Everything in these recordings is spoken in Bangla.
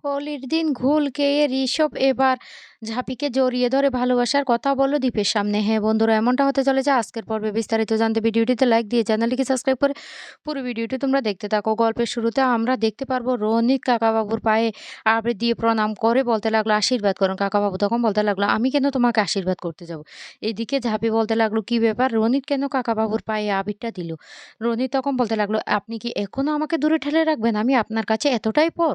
হোলির দিন ঘুল খেয়ে ঋষভ এবার ঝাঁপিকে জড়িয়ে ধরে ভালোবাসার কথা বলল দীপের সামনে। হ্যাঁ বন্ধুরা, এমনটা হতে চলেছে আজকের পর্বে। বিস্তারিত জানতে ভিডিওটিতে লাইক দিয়ে চ্যানেলটিকে সাবস্ক্রাইব করে পুরো ভিডিওটি তোমরা দেখতে থাকো। গল্পের শুরুতে আমরা দেখতে পারবো রোনিত কাকাবাবুর পায়ে আবির দিয়ে প্রণাম করে বলতে লাগলো, আশীর্বাদ করুন। কাকাবাবু তখন বলতে লাগলো, আমি কেন তোমাকে আশীর্বাদ করতে যাব? এদিকে ঝাঁপি বলতে লাগলো, কি ব্যাপার, রোনিত কেন কাকাবাবুর পায়ে আবিরটা দিল? রোনিত তখন বলতে লাগলো, আপনি কি এখনো আমাকে দূরে ঠেলে রাখবেন? আমি আপনার কাছে এতটাই পর?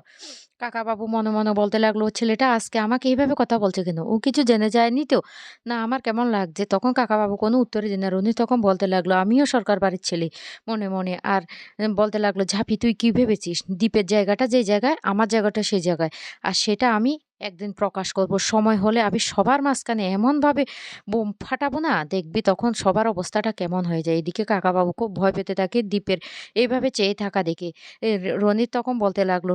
কাকাবাবু মনে মনে বলতে লাগলো, ছেলেটা আজকে আমাকে এইভাবে কথা বলছে কেন? ও কিছু জেনে যায়নি তো? না আমার কেমন লাগছে? তখন কাকাবাবু কোনো উত্তরই দিল না। রনি তখন বলতে লাগলো, আমিও সরকার বাড়ির ছেলে মনে মনে। আর বলতে লাগলো, ঝাঁপি তুই কি ভেবেছিস দ্বীপের জায়গাটা যে জায়গায়, আমার জায়গাটা সেই জায়গায়, আর সেটা আমি একদিন প্রকাশ করব। সময় হলে আমি সবার মাঝখানে এমনভাবে বোম ফাটাবো না, দেখবি তখন সবার অবস্থাটা কেমন হয়ে যায়। এদিকে কাকাবাবু খুব ভয় পেতে থাকে দ্বীপের এইভাবে চেয়ে থাকা দেখে। রনিত তখন বলতে লাগলো,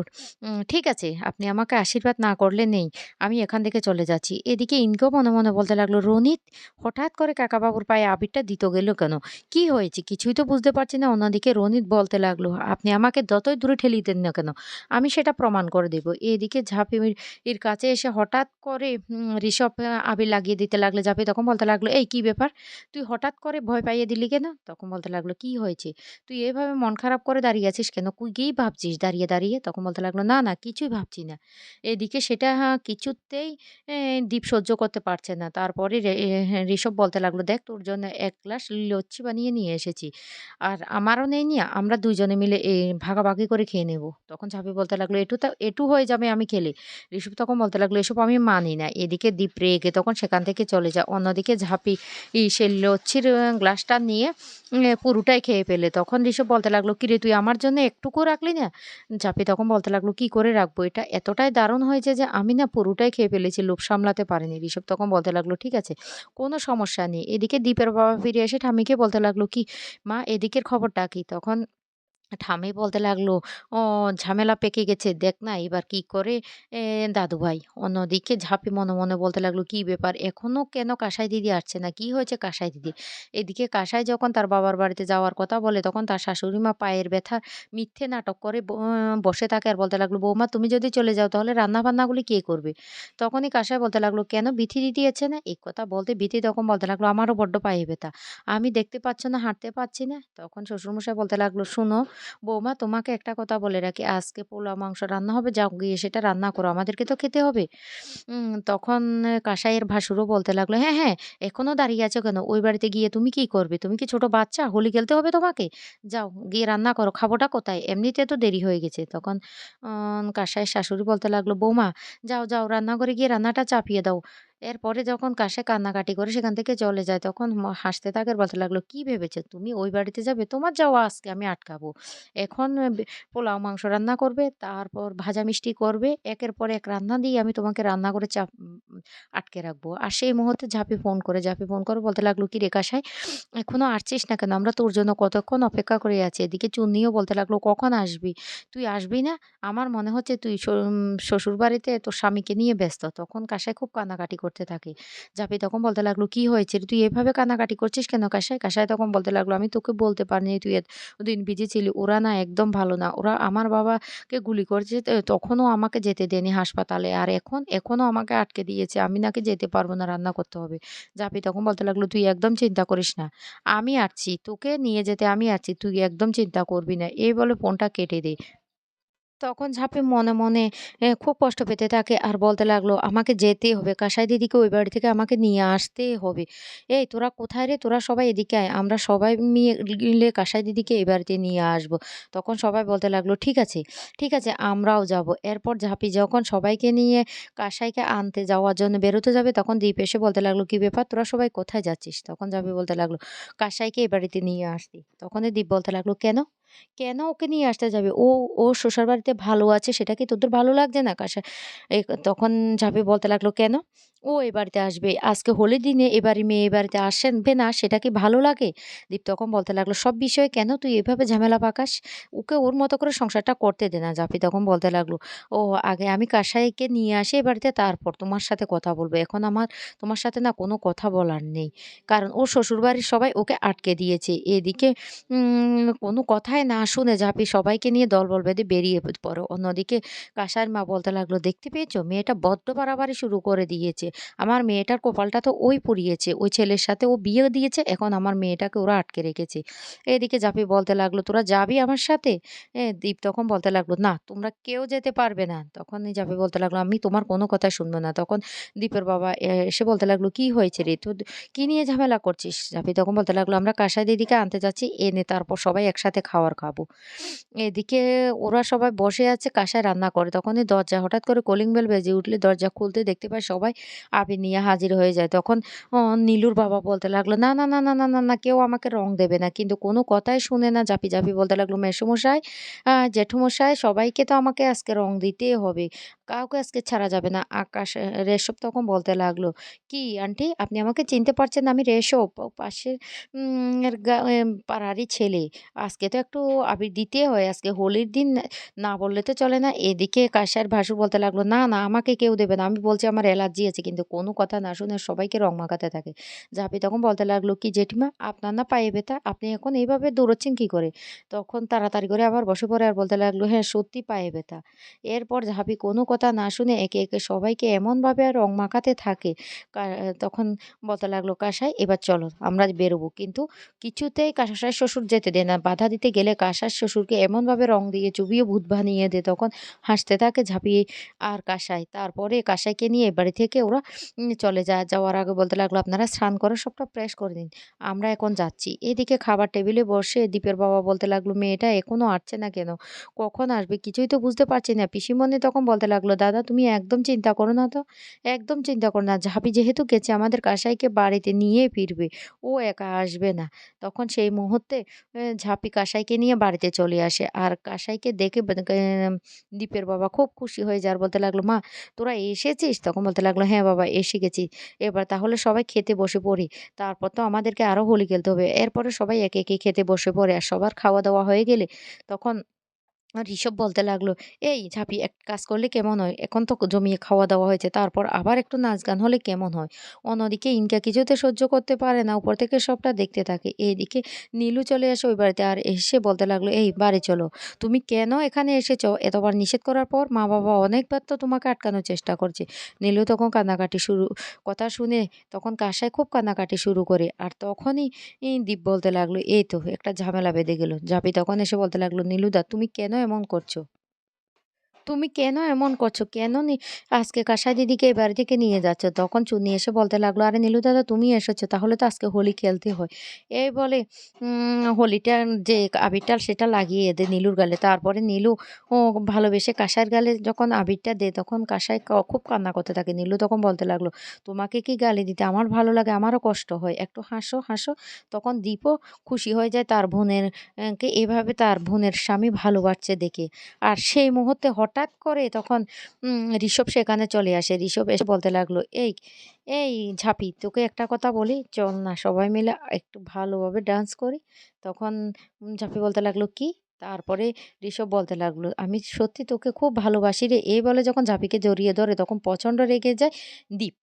ঠিক আছে, আপনি আমাকে আশীর্বাদ না করলে নেই। আমি এখান থেকে চলে যাচ্ছি। এদিকে ইনকেও মনে মনে বলতে লাগলো, রনিত হঠাৎ করে কাকাবাবুর পায়ে আবিরটা দিতে গেল কেন? কি হয়েছে? কিছুই তো বুঝতে পারছি না। অন্যদিকে রনিত বলতে লাগলো, আপনি আমাকে যতই দূরে ঠেলিয়ে দেন না কেন, আমি সেটা প্রমাণ করে দেব। এদিকে ঝাঁপির এর কাছে এসে হঠাৎ করে ঋষভ আবির লাগিয়ে দিতে লাগলো। ঝাঁপি তখন বলতে লাগলো, এই কি ব্যাপার? তুই হঠাৎ করে ভয় পাইয়ে দিলি কেন? তখন বলতে লাগলো, কি হয়েছে? তুই এভাবে মন খারাপ করে দাঁড়িয়ে আছিস কেন? কি ভাবছিস দাঁড়িয়ে দাঁড়িয়ে? তখন বলতে লাগলো, না না কিছুই ভাবছি না। এদিকে সেটা কিছুতেই দীপ সহ্য করতে পারছে না। তারপরে ঋষভ বলতে লাগলো, দেখ তোর জন্য এক গ্লাস লস্যি বানিয়ে নিয়ে এসেছি, আর আমারও নেই নিয়ে আমরা দুইজনে মিলে ভাগাভাগি করে খেয়ে নেব। তখন ঝাঁপি বলতে লাগলো, এটু হয়ে যাবে আমি খেলে। ঋষভ তখন বলতে লাগলো, এসব আমি মানি না। এদিকে দীপ রেগে তখন সেখান থেকে চলে যায়। অন্যদিকে ঝাঁপি সে লচ্ছির গ্লাসটা নিয়ে পুরোটাই খেয়ে ফেলে। তখন ঋষভ বলতে লাগলো, কিরে তুই আমার জন্য একটুকু রাখলি না? ঝাঁপি তখন বলতে লাগলো, কি করে রাখবো? এটা এতটাই দারুণ হয়েছে যে আমি না পুরোটাই খেয়ে ফেলেছি, লোভ সামলাতে পারিনি। ঋষভ তখন বলতে লাগলো, ঠিক আছে, কোনো সমস্যা নেই। এদিকে দীপের বাবা ফিরে এসে ঠাম্মিকে বলতে লাগলো, কি মা এদিকের খবরটা কি? তখন ঠাম্মি বলতে লাগলো, ও ঝামেলা পেকে গেছে, দেখ না এবার কি করে দাদুভাই। অন্যদিকে ঝাঁপি মনে মনে বলতে লাগলো, কি ব্যাপার, এখনো কেন কাসাই দিদি আসছে না? কি হয়েছে কাসাই দিদি? এদিকে কাসাই যখন তার বাবার বাড়িতে যাওয়ার কথা বলে, তখন তার শাশুড়ি মা পায়ের ব্যথা মিথ্যে নাটক করে বসে থাকে আর বলতে লাগলো, বৌমা তুমি যদি চলে যাও তাহলে রান্না বান্নাগুলি কে করবে? তখনই কাসাই বলতে লাগলো, কেন বিথি দিদি আছে না? এই কথা বলতে বিথি তখন বলতে লাগলো, আমারও বড্ড পায়ে ব্যথা, আমি দেখতে পাচ্ছ না, হাঁটতে পারছি না। তখন শ্বশুরমশাই বলতে লাগলো, শুনো বৌমা, তোমাকে একটা কথা বলে রাখি, আজকে পোলাও মাংস রান্না হবে, যাও গিয়ে সেটা রান্না করো, আমাদেরকে তো খেতে হবে। তখন কাসাইয়ের ভাসুরও বলতে লাগলো, হ্যাঁ হ্যাঁ, এখনো দাঁড়িয়ে আছো কেন? ওই বাড়িতে গিয়ে তুমি কি করবে? তুমি কি ছোট বাচ্চা? হোলি খেলতে হবে তোমাকে? যাও গিয়ে রান্না করো, খাবোটা কোথায়? এমনিতে তো দেরি হয়ে গেছে। তখন কাসাইয়ের শাশুড়ি বলতে লাগলো, বৌমা যাও যাও রান্নাঘরে গিয়ে রান্নাটা চাপিয়ে দাও। এরপরে যখন কাশে কান্নাকাটি করে সেখান থেকে চলে যায়, তখন হাসতে থাকে আর বলতে লাগলো, কি ভেবেছো তুমি ওই বাড়িতে যাবে? তোমার যাওয়া আজকে আমি আটকাবো? এখন পোলাও মাংস রান্না করবে, তারপর ভাজা মিষ্টি করবে। একের পর এক রান্না দিয়ে আমি তোমাকে রান্না করে আটকে রাখবো। আর সেই মুহূর্তে ঝাঁপি ফোন করে বলতে লাগলো, "কিরে কাঁসাই, এখনো আসছিস না কেন? আমরা তোর জন্য কতক্ষণ অপেক্ষা করে আছি।" এদিকে চুন্নিও বলতে লাগলো, "কখন আসবি? তুই আসবি না? আমার মনে হচ্ছে তুই শ্বশুরবাড়িতে তোর স্বামীকে নিয়ে ব্যস্ত।" তখন কাঁসাই খুব কান্নাকাটি করতে থাকে। ঝাঁপি তখন বলতে লাগলো, "কি হয়েছে রে? তুই এভাবে কান্নাকাটি করছিস কেন কাঁসাই?" কাঁসাই তখন বলতে লাগলো, "আমি তোকে বলতে পারিনি তুই দিন বিজি ছিলি। ওরা না একদম ভালো না। ওরা আমার বাবাকে গুলি করেছে, তখনও আমাকে যেতে দেয়নি হাসপাতালে। আর এখনো আমাকে আটকে দিয়েছে। আমি নাকি যেতে পারবো না, রান্না করতে হবে।" জাপি তখন বলতে লাগলো, "তুই একদম চিন্তা করিস না। আমি আছি। তোকে নিয়ে যেতে আমি আছি। তুই একদম চিন্তা করবি না।" এই বলে ফোনটা কেটে দেয়। তখন ঝাঁপি মনে মনে খুব কষ্ট পেতে থাকে আর বলতে লাগলো, আমাকে যেতেই হবে। কাঁসাই দিদিকে ওই বাড়ি থেকে আমাকে নিয়ে আসতেই হবে। এই তোরা কোথায় রে? তোরা সবাই এদিকে আয়। আমরা সবাই মিলে কাঁসাই দিদিকে এই বাড়িতে নিয়ে আসবো। তখন সবাই বলতে লাগলো, ঠিক আছে, ঠিক আছে আমরাও যাবো। এরপর ঝাঁপি যখন সবাইকে নিয়ে কাঁসাইকে আনতে যাওয়ার জন্য বেরোতে যাবে, তখন দীপ এসে বলতে লাগলো, কি ব্যাপার তোরা সবাই কোথায় যাচ্ছিস? তখন ঝাঁপি বলতে লাগলো, কাঁসাইকে এই বাড়িতে নিয়ে আসতে। তখনই দীপ বলতে লাগলো, কেন? কেন ওকে নিয়ে আসতে যাবে? ওর শ্বশুরবাড়িতে ভালো আছে, সেটা কি তোদের ভালো লাগছে না? তখন ঝাঁপি বলতে লাগলো, কেন? ও এ বাড়িতে আসবে। আজকে হোলির দিনে এবারে মেয়ে এ বাড়িতে আসবে না সেটা কি ভালো লাগে? দীপ তখন বলতে লাগলো, "সব বিষয়ে কেন তুই এভাবে ঝামেলা পাকাস? ওকে ওর মতো করে সংসারটা করতে দে না।" জাপি তখন বলতে লাগলো, "ও আগে আমি কাসাইকে নিয়ে আসি এ বাড়িতে তারপর তোমার সাথে কথা বলব। এখন আমার তোমার সাথে না কোনো কথা বলার নেই।" কারণ ওর শ্বশুরবাড়ির সবাই ওকে আটকে দিয়েছে। এদিকে কোনো কথাই না শুনে ঝাঁপি সবাইকে নিয়ে দলবল বেঁধে বেরিয়ে পড়ে। অন্যদিকে কাসার মা বলতে লাগলো, "দেখতে পেয়েছ? মেয়েটা বড্ড বাড়াবাড়ি শুরু করে দিয়েছে। আমার মেয়েটার কপালটা তো ওই পুড়িয়েছে। ওই ছেলের সাথে ও বিয়ে দিয়েছে। এখন আমার মেয়েটাকে ওরা আটকে রেখেছে।" এদিকে জাপি বলতে লাগলো, "তোরা যাবি আমার সাথে?" দীপ তখন বলতে লাগলো, "না, তোমরা কেউ যেতে পারবে না।" তখনই জাপি বলতে লাগলো, "আমি তোমার কোনো কথা শুনবো না।" তখন দীপের বাবা এসে বলতে লাগলো, "কি হয়েছে রে? তোর কি নিয়ে ঝামেলা করছিস?" জাপি তখন বলতে লাগলো, "আমরা কাসাই দিদিকে আনতে যাচ্ছি। এনে তারপর সবাই একসাথে খাবার খাবো।" এদিকে ওরা সবাই বসে আছে, কাসায় রান্না করে। তখনই দরজা হঠাৎ করে কলিং বেল বেজে উঠলে দরজা খুলতে দেখতে পায় সবাই আবির নিয়ে হাজির হয়ে যায়। তখন নীলুর বাবা বলতে লাগলো, "না, না, না, না, না, না, না, কেউ আমাকে রং দেবে না।" কিন্তু কোনো কথাই শুনে না জাপি, জাপি বলতে লাগলো, "মেসোমশাই, জেঠুমশাই সবাইকে তো আমাকে আজকে রং দিতেই হবে। কাউকে আজকে ছাড়া যাবে না।" রেশব তখন বলতে লাগলো, "কি আন্টি আপনি আমাকে চিনতে পারছেন না? আমি রেশব পাশের এর পাড়ারই ছেলে। আজকে তো একটু আবির দিতে হয়। আজকে হোলির দিন না বললে তো চলে না।" এদিকে কাইসার ভাসুর বলতে লাগলো, "না, না আমাকে কেউ দেবে না। আমি বলছি আমার অ্যালার্জি আছে।" কিন্তু কোনো কথা না শুনে সবাইকে রং মাখাতে থাকে। জাপি তখন বলতে লাগলো, "কি জেঠিমা আপনার না পায়ে ব্যথা? আপনি এখন এইভাবে দৌড়চ্ছেন কি করে?" তখন তাড়াতাড়ি করে আবার বসে পড়ে আর বলতে লাগলো, "হ্যাঁ, সত্যি পায়ে ব্যথা।" এরপর ঝাঁপি কোনো কথা না শুনে একে, একে সবাইকে এমনভাবে রং মাখাতে থাকে কা তখন বলতে লাগলো, "কাসাই এবার চলো আমরা বেরোবো।" কিন্তু কিছুতেই কাসাই শ্বশুর যেতে দেয় না। বাধা দিতে গেলে কাসার শ্বশুরকে এমনভাবে রং দিয়ে চুবিয়ে ভূত বানিয়ে দেয়। তখন হাসতে থাকে ঝাঁপিয়ে আর কাসাই। তারপরে কাসাইকে নিয়ে বাড়ি থেকে ওরা চলে যায়। যাওয়ার আগে বলতে লাগলো, "আপনারা স্নান করে সবটা ফ্রেশ করে নিন। আমরা এখন যাচ্ছি।" এদিকে খাবার টেবিলে বসে দীপের বাবা বলতে লাগলো, "মেয়েটা এখনো আসছে না কেন? কখন আসবে? কিছুই তো বুঝতে পারছি না।" পিসিমণি তখন বলতে লাগলো, "দাদা তুমি একদম চিন্তা করো না তো। একদম চিন্তা করো না। ঝাঁপি যেহেতু গেছে আমাদের কাসাইকে বাড়িতে নিয়ে ফিরবে। ও একা আসবে না।" তখন সেই মুহূর্তে ঝাঁপি কাসাইকে নিয়ে বাড়িতে চলে আসে। আর কাসাইকে দেখে দীপের বাবা খুব খুশি হয়ে যায় আর বলতে লাগলো, "মা তোরা এসেছিস?" তখন বলতে লাগলো, "হ্যাঁ বাবা এসে গেছি। এবার তাহলে সবাই খেতে বসে পড়ি। তারপর তো আমাদেরকে আরো হোলি খেলতে হবে।" এরপরে সবাই একে, একে খেতে বসে পড়ে। আর সবার খাওয়া-দাওয়া হয়ে গেলে তখন ঋষভ বলতে লাগলো, "এই ঝাঁপি এক কাজ করলে কেমন হয়? এখন তো জমিয়ে খাওয়া-দাওয়া হয়েছে। তারপর আবার একটু নাচ-গান হলে কেমন হয়?" অন্যদিকে ইনকা কিছুতে সহ্য করতে পারে না। উপর থেকে সবটা দেখতে থাকে। এদিকে নীলু চলে আসে ওই বাড়িতে। আর এসে বলতে লাগলো, "এই বাড়ি চলো। তুমি কেন এখানে এসেছো? এতবার নিষেধ করার পর মা-বাবা অনেকবার তো তোমাকে আটকানোর চেষ্টা করছে।" নীলু তখন কান্নাকাটি কথা শুনে তখন কাঁসাই খুব কান্নাকাটি শুরু করে। আর তখনই দীপ বলতে লাগলো, "এই তো একটা ঝামেলা বেঁধে গেল।" ঝাঁপি তখন এসে বলতে লাগলো, "নীলুদা তুমি কেন এমন করছো? তুমি কেন এমন করছো? কেন আজকে কাসাই দিদিকে এই বাড়ি থেকে নিয়ে যাচ্ছ?" তখন চুনি এসে বলতে লাগলো, "আরে নীলু দাদা তুমি এসেছো তাহলে তো আজকে হোলি খেলতে হয়।" এই বলে হোলিটা যে আবিরটা সেটা লাগিয়ে দেয় নীলুর গালে। তারপরে নীলু ও ভালোবেসে কাসাইয়ের গালে যখন আবিরটা দেয় তখন কাসাই খুব কান্না করতে থাকে। নীলু তখন বলতে লাগলো, "তোমাকে কি গালি দিতে আমার ভালো লাগে? আমারও কষ্ট হয়। একটু হাসো, হাসো।" তখন দীপও খুশি হয়ে যায় তার বোনের কে এভাবে তার বোনের স্বামী ভালোবাসছে দেখে। আর সেই মুহূর্তে হঠাৎ করে তখন ঋষভ সেখানে চলে আসে। ঋষভ এসে বলতে লাগলো, এই ঝাঁপি তোকে একটা কথা বলি, চল না সবাই মিলে একটু ভালোভাবে ডান্স করি।" তখন ঝাঁপি বলতে লাগলো, "কি?" তারপরে ঋষভ বলতে লাগলো, "আমি সত্যি তোকে খুব ভালোবাসি রে।" এই বলে যখন ঝাঁপিকে জড়িয়ে ধরে তখন প্রচণ্ড রেগে যায় দীপ।